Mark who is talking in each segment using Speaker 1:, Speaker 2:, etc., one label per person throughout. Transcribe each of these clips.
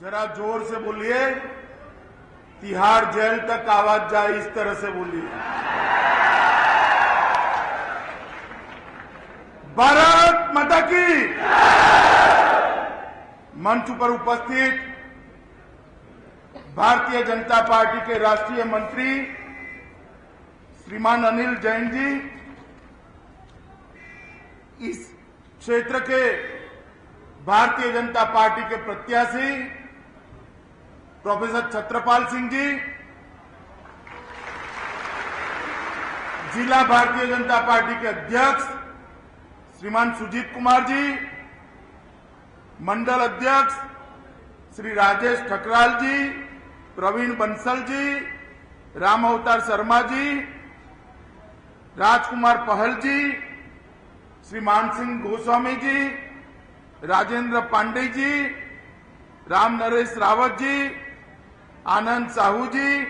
Speaker 1: जरा जोर से बोलिए, तिहाड़ जेल तक आवाज जाए इस तरह से बोलिए। भारत माता की। मंच पर उपस्थित भारतीय जनता पार्टी के राष्ट्रीय मंत्री श्रीमान अनिल जैन जी, इस क्षेत्र के भारतीय जनता पार्टी के प्रत्याशी प्रोफेसर छत्रपाल सिंह जी, जिला भारतीय जनता पार्टी के अध्यक्ष श्रीमान सुजीत कुमार जी, मंडल अध्यक्ष श्री राजेश ठकराल जी, प्रवीण बंसल जी, राम अवतार शर्मा जी, राजकुमार पहल जी, श्री मान सिंह गोस्वामी जी, राजेंद्र पांडे जी, राम नरेश रावत जी, आनंद साहू जी,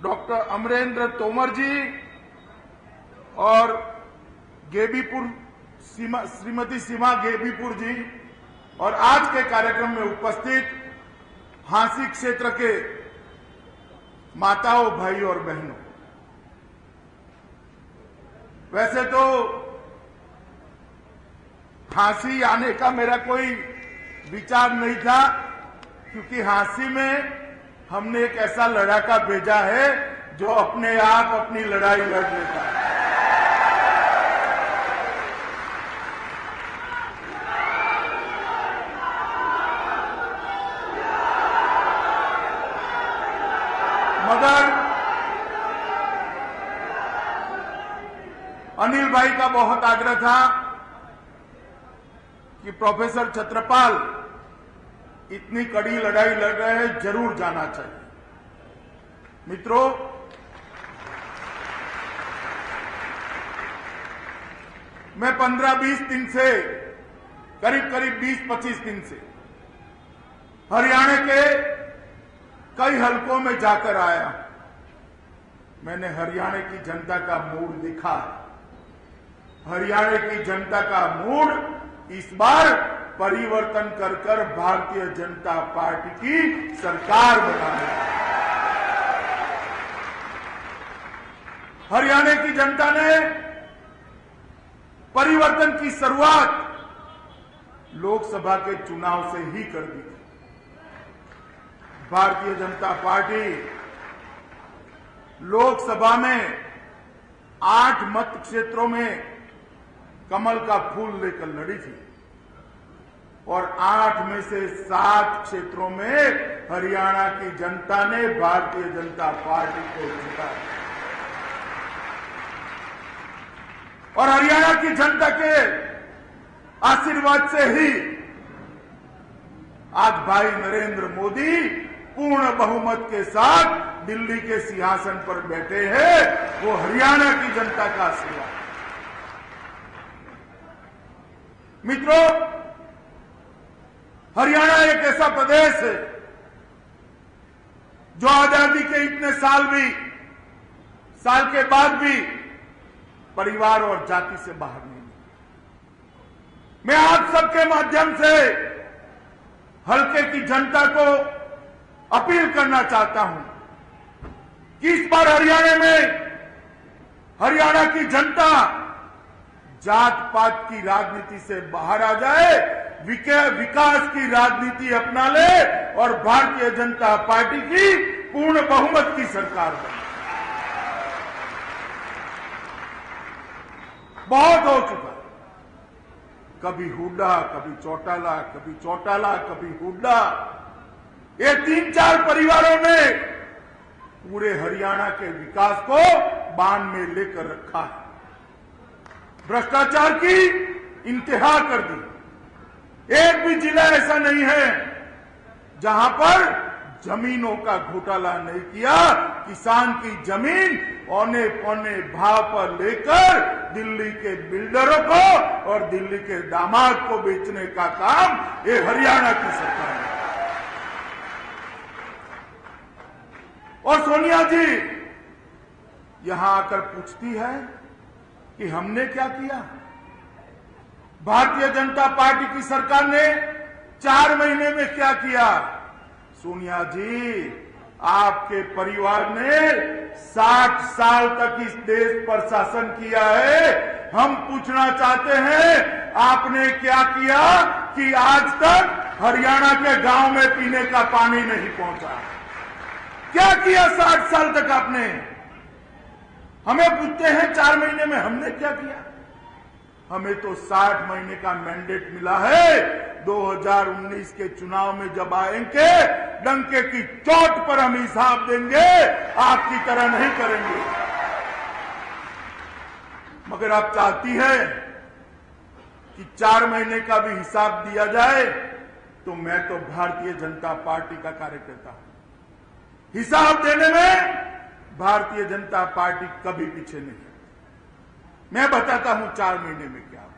Speaker 1: डॉक्टर अमरेंद्र तोमर जी और गेबीपुर श्रीमती सीमा गेबीपुर जी, और आज के कार्यक्रम में उपस्थित हांसी क्षेत्र के माताओं, भाई और बहनों। वैसे तो हांसी आने का मेरा कोई विचार नहीं था, क्योंकि हांसी में हमने एक ऐसा लड़ाका भेजा है जो अपने आप अपनी लड़ाई लड़ लेता है। मगर अनिल भाई का बहुत आग्रह था कि प्रोफेसर छत्रपाल इतनी कड़ी लड़ाई लड़ रहे हैं, जरूर जाना चाहिए। मित्रों, मैं 15-20 दिन से, करीब 20-25 दिन से हरियाणा के कई हलकों में जाकर आया। मैंने हरियाणा की जनता का मूड देखा। हरियाणा की जनता का मूड इस बार परिवर्तन कर भारतीय जनता पार्टी की सरकार बनाने। हरियाणा की जनता ने परिवर्तन की शुरुआत लोकसभा के चुनाव से ही कर दी थी। भारतीय जनता पार्टी लोकसभा में 8 मत क्षेत्रों में कमल का फूल लेकर लड़ी थी और 8 में से 7 क्षेत्रों में हरियाणा की जनता ने भारतीय जनता पार्टी को जिताया। और हरियाणा की जनता के आशीर्वाद से ही आज भाई नरेंद्र मोदी पूर्ण बहुमत के साथ दिल्ली के सिंहासन पर बैठे हैं। वो हरियाणा की जनता का आशीर्वाद। मित्रों, हरियाणा एक ऐसा प्रदेश है जो आजादी के इतने साल के बाद भी परिवार और जाति से बाहर नहीं। मैं आप सबके माध्यम से हल्के की जनता को अपील करना चाहता हूं कि इस बार हरियाणा में हरियाणा की जनता जात पात की राजनीति से बाहर आ जाए, विकास की राजनीति अपना ले और भारतीय जनता पार्टी की पूर्ण बहुमत की सरकार बने। बहुत हो चुका, कभी हुड्डा, कभी चौटाला, कभी चौटाला, कभी हुड्डा। ये 3-4 परिवारों ने पूरे हरियाणा के विकास को बांध में लेकर रखा है। भ्रष्टाचार की इंतहा कर दी। एक भी जिला ऐसा नहीं है जहां पर जमीनों का घोटाला नहीं किया। किसान की जमीन औने पौने भाव पर लेकर दिल्ली के बिल्डरों को और दिल्ली के दामाद को बेचने का काम ये हरियाणा की सरकार है। और सोनिया जी यहां आकर पूछती है कि हमने क्या किया। भारतीय जनता पार्टी की सरकार ने 4 महीने में क्या किया? सोनिया जी, आपके परिवार ने 60 साल तक इस देश पर शासन किया है। हम पूछना चाहते हैं, आपने क्या किया कि आज तक हरियाणा के गांव में पीने का पानी नहीं पहुंचा? क्या किया 60 साल तक आपने? हमें पूछते हैं 4 महीने में हमने क्या किया? हमें तो 60 महीने का मैंडेट मिला है। 2019 के चुनाव में जब आएंगे, डंके की चोट पर हम हिसाब देंगे, आपकी तरह नहीं करेंगे। मगर आप चाहती है कि 4 महीने का भी हिसाब दिया जाए, तो मैं तो भारतीय जनता पार्टी का कार्यकर्ता हूं। हिसाब देने में भारतीय जनता पार्टी कभी पीछे नहीं है। मैं बताता हूं 4 महीने में क्या हुआ।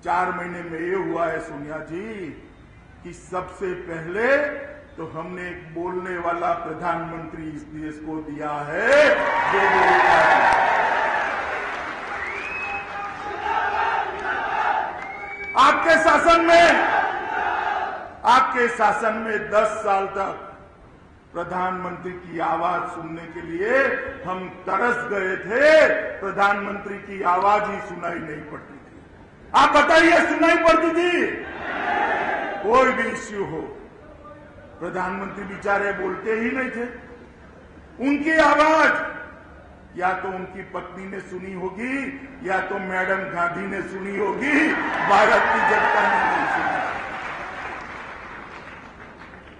Speaker 1: 4 महीने में ये हुआ है सोनिया जी कि सबसे पहले तो हमने एक बोलने वाला प्रधानमंत्री इस देश को दिया है, जो बोलता है। आपके शासन में 10 साल तक प्रधानमंत्री की आवाज सुनने के लिए हम तरस गए थे। प्रधानमंत्री की आवाज ही सुनाई नहीं पड़ती थी। आप बताइए, सुनाई पड़ती थी? कोई भी इश्यू हो, प्रधानमंत्री बेचारे बोलते ही नहीं थे। उनकी आवाज या तो उनकी पत्नी ने सुनी होगी, या तो मैडम गांधी ने सुनी होगी, भारत की जनता ने नहीं सुनी।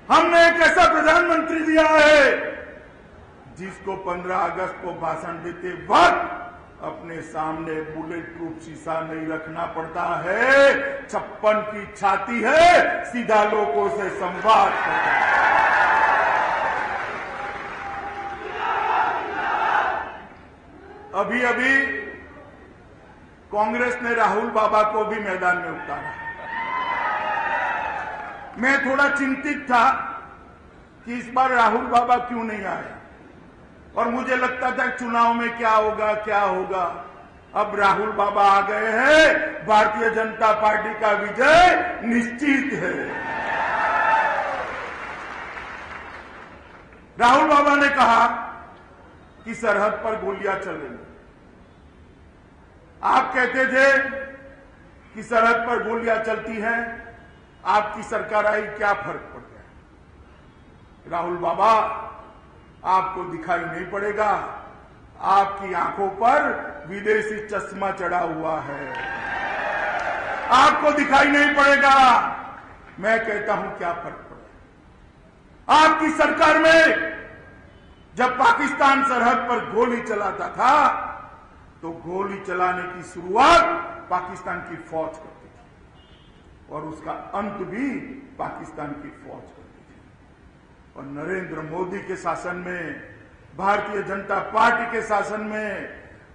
Speaker 1: हमने एक ऐसा प्रधानमंत्री दिया है जिसको 15 अगस्त को भाषण देते वक्त अपने सामने बुलेट प्रूफ शीशा नहीं रखना पड़ता है। 56 की छाती है, सीधा लोगों से संवाद करता है। अभी अभी कांग्रेस ने राहुल बाबा को भी मैदान में उतारा। मैं थोड़ा चिंतित था कि इस बार राहुल बाबा क्यों नहीं आए, और मुझे लगता था चुनाव में क्या होगा। अब राहुल बाबा आ गए हैं, भारतीय जनता पार्टी का विजय निश्चित है। राहुल बाबा ने कहा कि सरहद पर गोलियां चल रही। आप कहते थे कि सरहद पर गोलियां चलती हैं, आपकी सरकार आई, क्या फर्क पड़ गया? राहुल बाबा, आपको दिखाई नहीं पड़ेगा, आपकी आंखों पर विदेशी चश्मा चढ़ा हुआ है, आपको दिखाई नहीं पड़ेगा। मैं कहता हूं क्या फर्क पड़ेगा? आपकी सरकार में जब पाकिस्तान सरहद पर गोली चलाता था, तो गोली चलाने की शुरुआत पाकिस्तान की फौज करती थी और उसका अंत भी पाकिस्तान की फौज करती थी। और नरेंद्र मोदी के शासन में, भारतीय जनता पार्टी के शासन में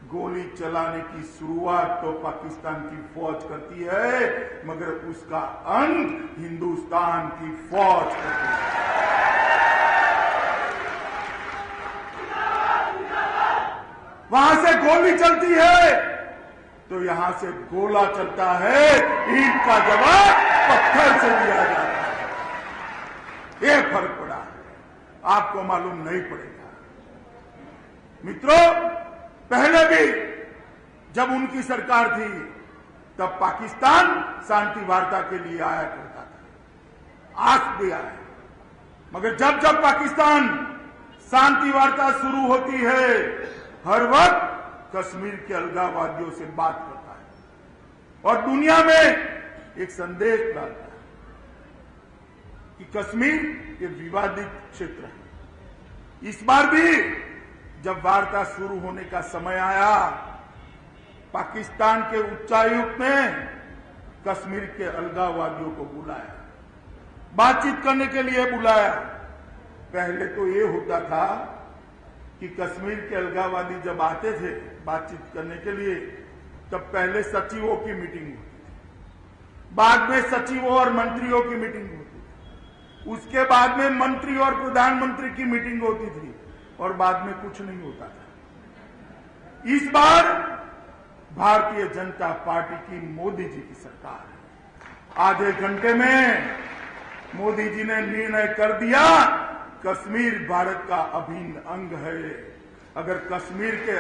Speaker 1: गोली चलाने की शुरुआत तो पाकिस्तान की फौज करती है, मगर उसका अंत हिंदुस्तान की फौज करती है। वहां से गोली चलती है तो यहां से गोला चलता है। ईंट का जवाब पत्थर से दिया जाता है। ये फर्क पड़ा है, आपको मालूम नहीं पड़ेगा। मित्रों, पहले भी जब उनकी सरकार थी तब पाकिस्तान शांति वार्ता के लिए आया करता था, आज भी आया। मगर जब जब पाकिस्तान शांति वार्ता शुरू होती है, हर वक्त कश्मीर के अलगाववादियों से बात करता है और दुनिया में एक संदेश डालता है कि कश्मीर एक विवादित क्षेत्र है। इस बार भी जब वार्ता शुरू होने का समय आया, पाकिस्तान के उच्चायुक्त ने कश्मीर के अलगाववादियों को बुलाया, बातचीत करने के लिए बुलाया। पहले तो ये होता था कि कश्मीर के अलगाववादी जब आते थे बातचीत करने के लिए, तब पहले सचिवों की मीटिंग होती थी, बाद में सचिवों और मंत्रियों की मीटिंग होती थी, उसके बाद में मंत्री और प्रधानमंत्री की मीटिंग होती थी, और बाद में कुछ नहीं होता था। इस बार भारतीय जनता पार्टी की मोदी जी की सरकार है। आधे घंटे में मोदी जी ने निर्णय कर दिया, कश्मीर भारत का अभिन्न अंग है। अगर कश्मीर के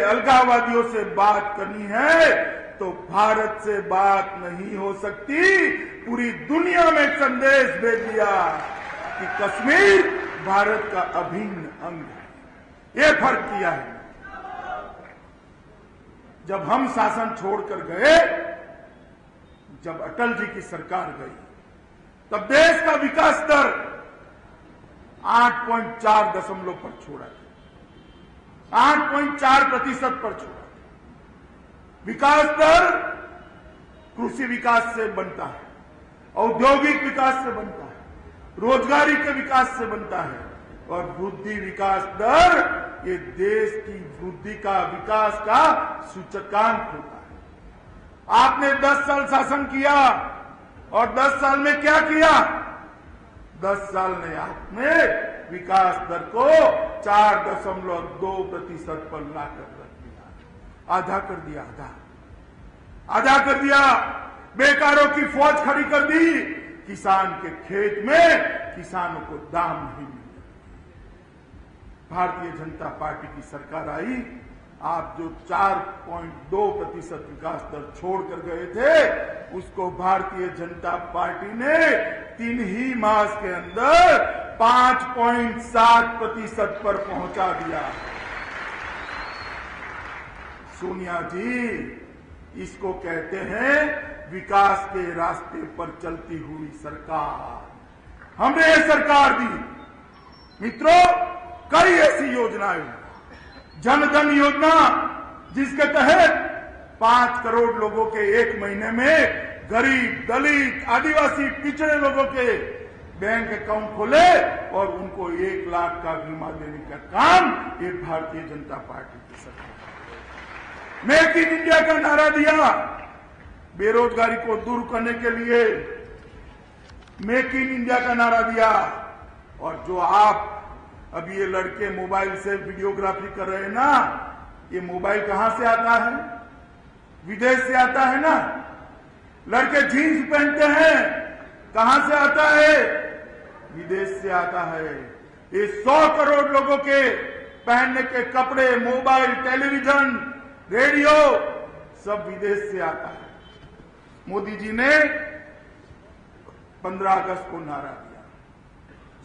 Speaker 1: अलगाववादियों से बात करनी है तो भारत से बात नहीं हो सकती। पूरी दुनिया में एक संदेश भेज दिया कि कश्मीर भारत का अभिन्न अंग है। ये फर्क किया है। जब हम शासन छोड़कर गए, जब अटल जी की सरकार गई, तब देश का विकास दर 8.4 पर छोड़ा था, 8.4% पर छोड़ा। विकास दर कृषि विकास से बनता है, औद्योगिक विकास से बनता है, रोजगारी के विकास से बनता है, और वृद्धि विकास दर ये देश की वृद्धि का, विकास का सूचकांक होता है। आपने 10 साल शासन किया और 10 साल में क्या किया? 10 साल में आपने विकास दर को 4.2% पर लाकर रख दिया, आधा कर दिया, आधा कर दिया। बेकारों की फौज खड़ी कर दी। किसान के खेत में किसानों को दाम नहीं मिला। भारतीय जनता पार्टी की सरकार आई, आप जो 4.2% विकास दर छोड़कर गए थे, उसको भारतीय जनता पार्टी ने 3 ही मास के अंदर 5.7% पर पहुंचा दिया। सोनिया जी, इसको कहते हैं विकास के रास्ते पर चलती हुई सरकार। हमने ये सरकार दी। मित्रों, कई ऐसी योजनाएं, जन धन योजना, जिसके तहत 5 करोड़ लोगों के एक महीने में गरीब, दलित, आदिवासी, पिछड़े लोगों के बैंक अकाउंट खोले और उनको 1 लाख का बीमा देने का काम ये भारतीय जनता पार्टी की सरकार। मेक इन इंडिया का नारा दिया, बेरोजगारी को दूर करने के लिए मेक इन इंडिया का नारा दिया। और जो आप अभी ये लड़के मोबाइल से वीडियोग्राफी कर रहे हैं ना, ये मोबाइल कहां से आता है? विदेश से आता है ना। लड़के जीन्स पहनते हैं, कहां से आता है? विदेश से आता है। ये 100 करोड़ लोगों के पहनने के कपड़े, मोबाइल, टेलीविजन, रेडियो सब विदेश से आता है। मोदी जी ने 15 अगस्त को नारा दिया,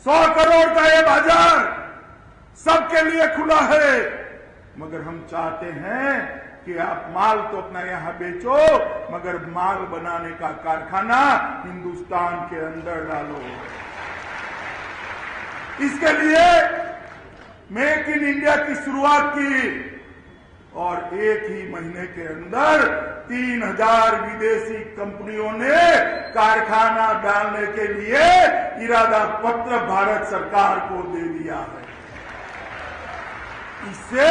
Speaker 1: 100 करोड़ का ये बाजार सबके लिए खुला है। मगर हम चाहते हैं कि आप माल तो अपना यहां बेचो, मगर माल बनाने का कारखाना हिंदुस्तान के अंदर डालो। इसके लिए मेक इन इंडिया की शुरुआत की और एक ही महीने के अंदर 3000 विदेशी कंपनियों ने कारखाना डालने के लिए इरादा पत्र भारत सरकार को दे दिया है। इससे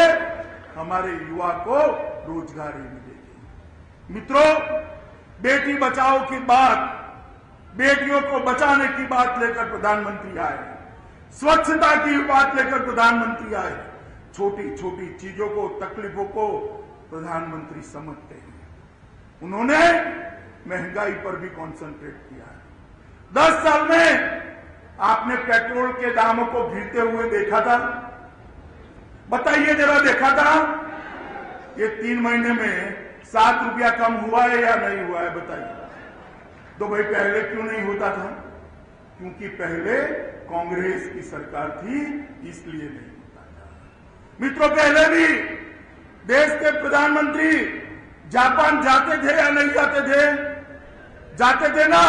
Speaker 1: हमारे युवा को रोजगारी मिलेगी। मित्रों, बेटी बचाओ की बात, बेटियों को बचाने की बात लेकर प्रधानमंत्री आए, स्वच्छता की बात लेकर प्रधानमंत्री आए। छोटी छोटी चीजों को, तकलीफों को प्रधानमंत्री समझते हैं। उन्होंने महंगाई पर भी कॉन्सेंट्रेट किया है। 10 साल में आपने पेट्रोल के दामों को गिरते हुए देखा था? बताइए जरा, देखा था? ये 3 महीने में 7 रुपया कम हुआ है या नहीं हुआ है? बताइए। तो भाई पहले क्यों नहीं होता था? क्योंकि पहले कांग्रेस की सरकार थी, इसलिए नहीं होता था। मित्रों, पहले भी देश के प्रधानमंत्री जापान जाते थे या नहीं जाते थे? जाते थे ना।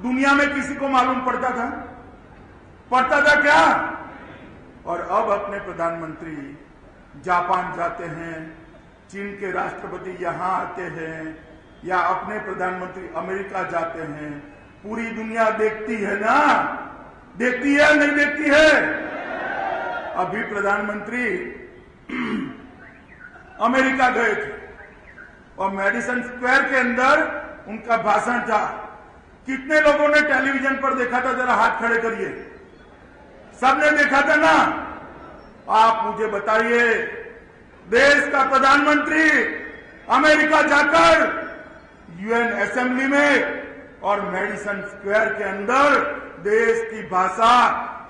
Speaker 1: दुनिया में किसी को मालूम पड़ता था? पड़ता था क्या? और अब अपने प्रधानमंत्री जापान जाते हैं, चीन के राष्ट्रपति यहां आते हैं, या अपने प्रधानमंत्री अमेरिका जाते हैं। पूरी दुनिया देखती है ना? देखती है नहीं देखती है? अभी प्रधानमंत्री अमेरिका गए थे और मेडिसन स्क्वायर के अंदर उनका भाषण था। कितने लोगों ने टेलीविजन पर देखा था? जरा हाथ खड़े करिए। सबने देखा था ना? आप मुझे बताइए, देश का प्रधानमंत्री अमेरिका जाकर यूएन असेंबली में और मेडिसन स्क्वायर के अंदर देश की भाषा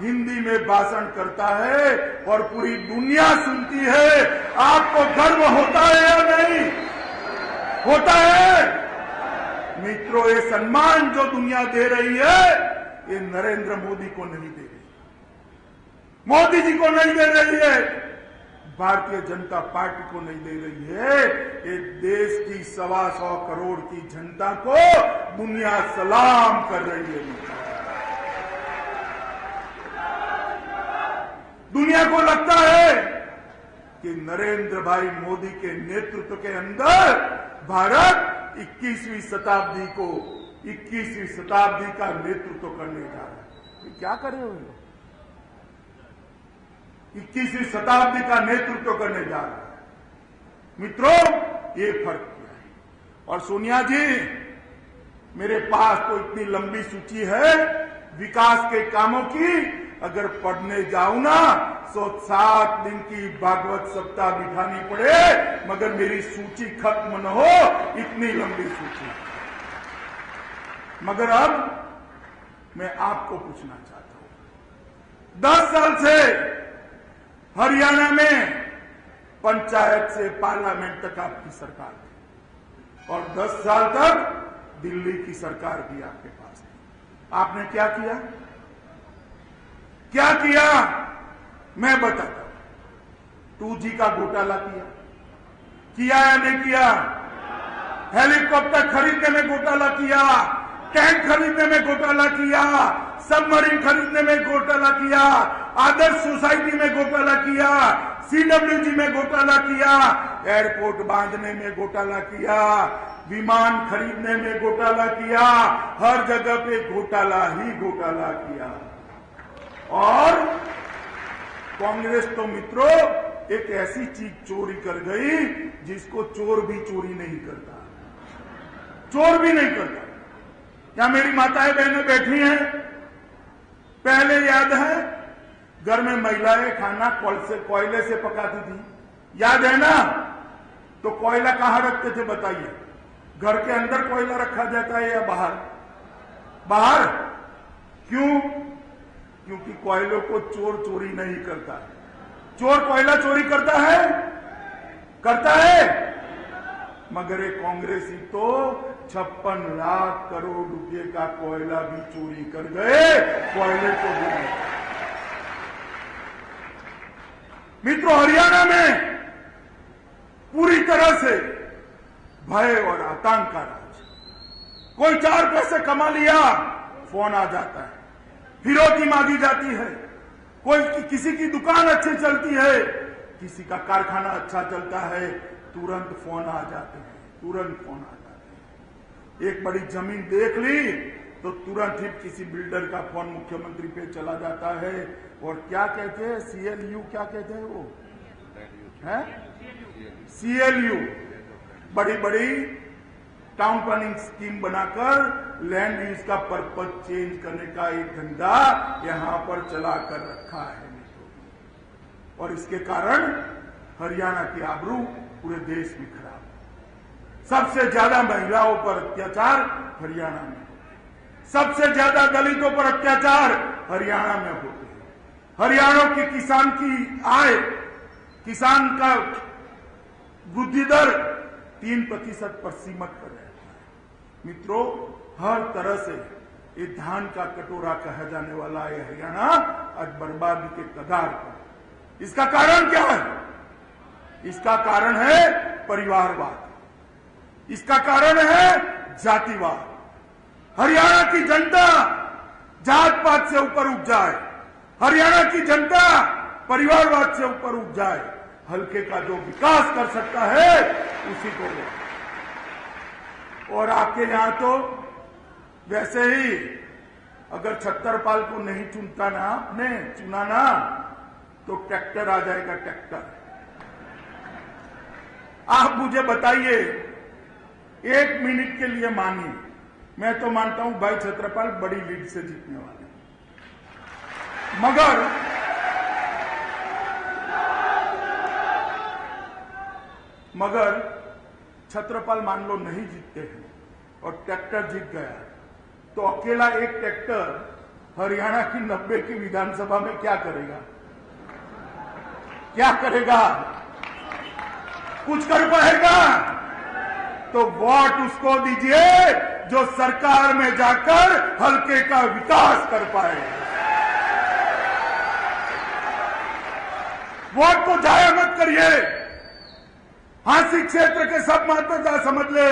Speaker 1: हिंदी में भाषण करता है और पूरी दुनिया सुनती है। आपको गर्व होता है या नहीं होता है? मित्रों, ये सम्मान जो दुनिया दे रही है, ये नरेंद्र मोदी को नहीं दे रही, मोदी जी को नहीं दे रही है, भारतीय जनता पार्टी को नहीं दे रही है। ये देश की 125 करोड़ की जनता को दुनिया सलाम कर रही है। दुनिया को लगता है कि नरेंद्र भाई मोदी के नेतृत्व के अंदर भारत 21वीं शताब्दी का नेतृत्व करने जा रहा है। क्या करे हुए लोग? 21वीं शताब्दी का नेतृत्व करने जा रहा है। मित्रों, ये फर्क क्या है? और सोनिया जी, मेरे पास तो इतनी लंबी सूची है विकास के कामों की, अगर पढ़ने जाऊं ना तो 7 दिन की भागवत सप्ताह बिठानी पड़े, मगर मेरी सूची खत्म न हो, इतनी लंबी सूची। मगर अब मैं आपको पूछना चाहता हूं, 10 साल से हरियाणा में पंचायत से पार्लियामेंट तक आपकी सरकार थी और 10 साल तक दिल्ली की सरकार भी आपके पास थी। आपने क्या किया? क्या किया? मैं बताता हूं। 2G का घोटाला किया या नहीं किया? हेलीकॉप्टर खरीदने में घोटाला किया, टैंक खरीदने में घोटाला किया, सबमरीन खरीदने में घोटाला किया, आदर्श सोसाइटी में घोटाला किया, CWG में घोटाला किया, एयरपोर्ट बांधने में घोटाला किया, विमान खरीदने में घोटाला किया, हर जगह पे घोटाला ही घोटाला किया। और कांग्रेस तो मित्रों एक ऐसी चीज चोरी कर गई जिसको चोर भी चोरी नहीं करता, चोर भी नहीं करता। क्या मेरी माताएं बहनें बैठी हैं? पहले याद है घर में महिलाएं खाना कोयले से पकाती थी, याद है ना? तो कोयला कहां रखते थे बताइए? घर के अंदर कोयला रखा जाता है या बाहर? बाहर। क्यों? क्योंकि कोयलों को चोर चोरी नहीं करता। चोर कोयला चोरी करता है? करता है। मगर ये कांग्रेसी तो 56 लाख करोड़ रुपए का कोयला भी चोरी कर गए, कोयले को भी। मित्रों, हरियाणा में पूरी तरह से भय और आतंक का राज। कोई 4 पैसे कमा लिया, फोन आ जाता है, फिरौती मांगी जाती है। कोई किसी की दुकान अच्छी चलती है, किसी का कारखाना अच्छा चलता है, तुरंत फोन आ जाते हैं, तुरंत फोन आ जाते हैं। एक बड़ी जमीन देख ली तो तुरंत ही किसी बिल्डर का फोन मुख्यमंत्री पे चला जाता है। और क्या कहते हैं? CLU, क्या कहते हैं वो? है CLU, बड़ी बड़ी टाउन प्लानिंग स्कीम बनाकर लैंड यूज का पर्पज चेंज करने का एक धंधा यहां पर चला कर रखा है। और इसके कारण हरियाणा की आबरू पूरे देश में खराब है। सबसे ज्यादा महिलाओं पर अत्याचार हरियाणा में होते हैं, सबसे ज्यादा दलितों पर अत्याचार हरियाणा में होते हैं। हरियाणा के किसान की आय, किसान का वृद्धि दर 3% पर सीमित कर रहे हैं। मित्रों, हर तरह से ये धान का कटोरा कहा जाने वाला है हरियाणा आज बर्बादी के कगार पर। इसका कारण क्या है? इसका कारण है परिवारवाद, इसका कारण है जातिवाद। हरियाणा की जनता जात पात से ऊपर उठ जाए, हरियाणा की जनता परिवारवाद से ऊपर उठ जाए, हल्के का जो विकास कर सकता है उसी को ले। और आपके यहां तो वैसे ही अगर छत्तरपाल को नहीं चुनता ना, आपने चुना ना, तो ट्रैक्टर आ जाएगा, ट्रैक्टर। आप मुझे बताइए, 1 मिनट के लिए मानिए, मैं तो मानता हूं भाई छत्रपाल बड़ी लीड से जीतने वाले, मगर छत्रपाल मान लो नहीं जीतते हैं और ट्रैक्टर जीत गया, तो अकेला एक ट्रैक्टर हरियाणा की 90 की विधानसभा में क्या करेगा? क्या करेगा? कुछ कर पाएगा? तो वोट उसको दीजिए जो सरकार में जाकर हल्के का विकास कर पाए। वोट को जाया मत करिए। हांसी क्षेत्र के सब मतदाता समझ ले,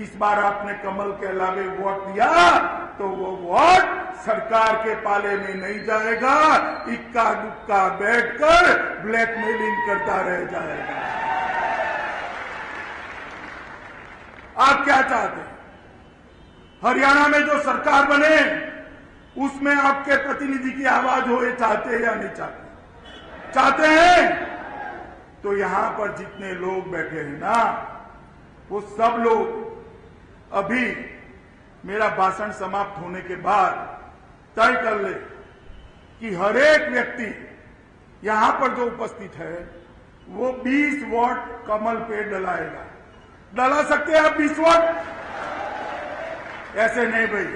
Speaker 1: इस बार आपने कमल के अलावे वोट दिया तो वो वोट सरकार के पाले में नहीं जाएगा, इक्का दुक्का बैठकर ब्लैकमेलिंग करता रह जाएगा। आप क्या चाहते हैं? हरियाणा में जो सरकार बने उसमें आपके प्रतिनिधि की आवाज हो, ये चाहते हैं या नहीं चाहते? चाहते हैं। तो यहां पर जितने लोग बैठे हैं ना, वो सब लोग अभी मेरा भाषण समाप्त होने के बाद तय कर ले कि हर एक व्यक्ति यहां पर जो उपस्थित है वो 20 वोट कमल पे डलाएगा। डला सकते हैं आप 20 वोट? ऐसे नहीं भाई,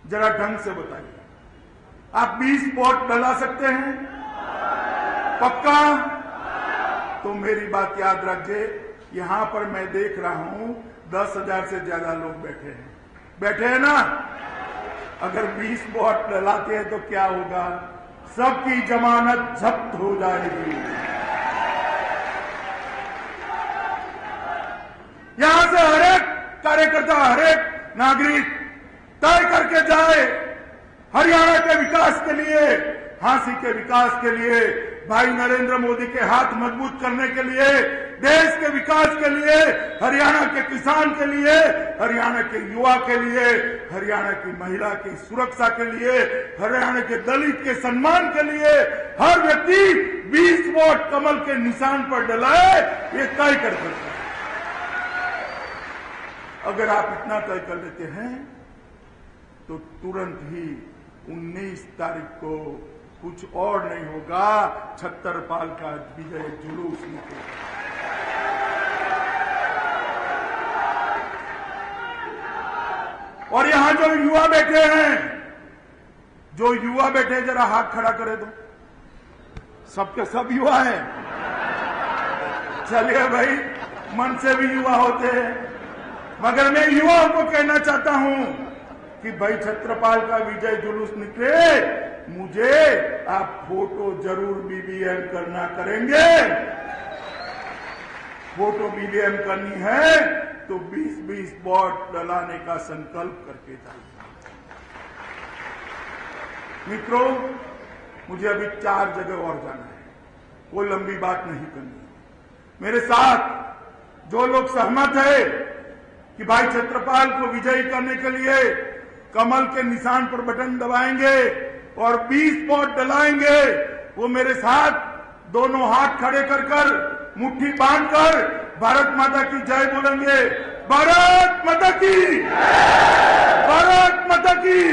Speaker 1: जरा ढंग से बताइए। आप 20 वोट डला सकते हैं? पक्का? तो मेरी बात याद रखिए, यहां पर मैं देख रहा हूं 10,000 से ज्यादा लोग बैठे हैं ना। अगर 20 वोट डलाते हैं तो क्या होगा? सबकी जमानत जब्त हो जाएगी। यहां से हर एक कार्यकर्ता, हर एक नागरिक तय करके जाए हरियाणा के विकास के लिए, हांसी के विकास के लिए, भाई नरेंद्र मोदी के हाथ मजबूत करने के लिए, देश के विकास के लिए, हरियाणा के किसान के लिए, हरियाणा के युवा के लिए, हरियाणा की महिला की सुरक्षा के लिए, हरियाणा के दलित के सम्मान के लिए हर व्यक्ति 20 वोट कमल के निशान पर डलाए, ये तय कर सकता है। अगर आप इतना तय कर लेते हैं तो तुरंत ही 19 तारीख को कुछ और नहीं होगा, छत्रपाल का विजय जुलूस निकलेगा। और यहां जो युवा बैठे हैं, जरा हाथ खड़ा करे दो। सबके सब युवा हैं। चलिए भाई, मन से भी युवा होते हैं, मगर मैं युवाओं को कहना चाहता हूं कि भाई छत्रपाल का विजय जुलूस निकले, मुझे आप फोटो जरूर बीबीएम करना करेंगे। फोटो बीबीएम करनी है तो 20-20 वोट डलाने का संकल्प करके जाइए। मित्रों, मुझे अभी 4 जगह और जाना है, कोई लंबी बात नहीं करनी। मेरे साथ जो लोग सहमत है कि भाई छत्रपाल को विजयी करने के लिए कमल के निशान पर बटन दबाएंगे और 20 वोट डलाएंगे, वो मेरे साथ दोनों हाथ खड़े कर मुट्ठी बांधकर भारत माता की जय बोलेंगे। भारत माता की, भारत माता की।